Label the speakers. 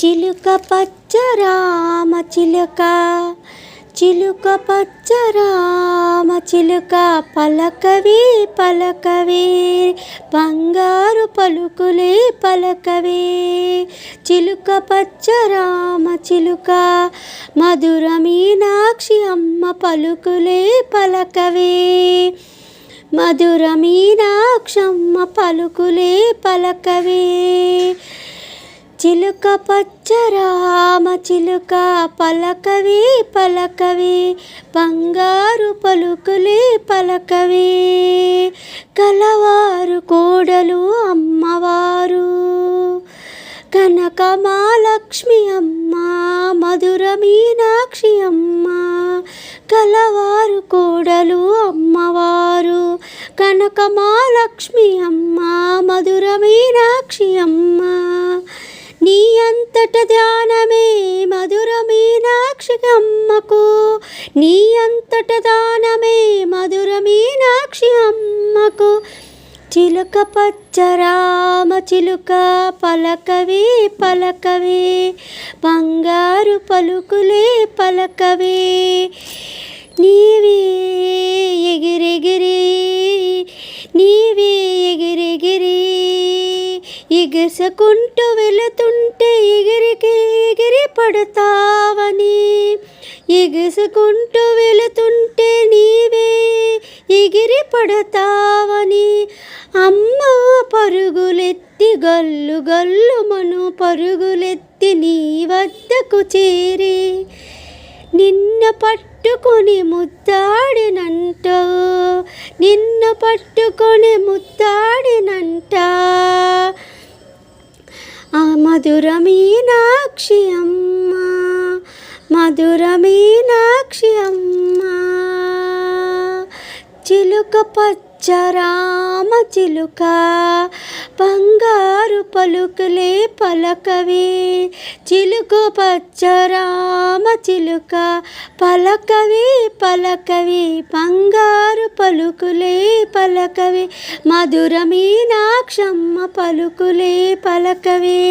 Speaker 1: చిలుక పచ్చ రామ చిలుక, చిలుక పచ్చ రామ చిలుక, పలకవే పలకవే బంగారు పలుకులే పలకవే. చిలుక పచ్చ రామ చిలుక, మధుర మీనాక్షి అమ్మ పలుకులే పలకవే. మధుర మీనాక్షమ్మ పలుకులే పలకవే. చిలుక పచ్చ రామ చిలుక, పలకవే పలకవే బంగారు పలుకులే పలకవే. కలవారు కోడలు అమ్మవారు, కనక మహాలక్ష్మి అమ్మ, మధుర మీనాక్షి అమ్మ. కలవారు కోడలు అమ్మవారు, కనక మహాలక్ష్మి అమ్మ, మధుర మీనాక్షి అమ్మ. నీ అంతట ధ్యానమే మధుర మీనాక్షి అమ్మకు, నీ అంతట దానమే మధుర మీనాక్షి అమ్మకు. చిలుక పచ్చ రామ చిలుక, పలకవే పలకవే బంగారు పలుకులే పలకవే. నీవే ఎగిరెగిరి, నీవే ఎగిరెగిరి ఎగసుకుంటూ వెళుతుంటే ఎగిరికి ఎగిరి పడతావని, ఎగసుకుంటూ వెళుతుంటే నీవే ఎగిరి పడతావని. అమ్మ పరుగులెత్తి గల్లు గల్లుమను పరుగులెత్తి నీ వద్దకు చేరి, నిన్ను పట్టుకొని ముద్దాడినంట, నిన్ను పట్టుకొని ముద్దాడినంట. ఆ మధుర మీనాక్షి అమ్మ, మధుర మీనాక్షి అమ్మ. చిలుక పచ్చ రామ చిలుక, బంగారు పలుకులే పలకవే. చిలుక పచ్చ రామ చిలుక, పలకవే పలకవే బంగారు పలుకులే పలకవే. మధుర మీనాక్షమ్మ పలుకులే పలకవే.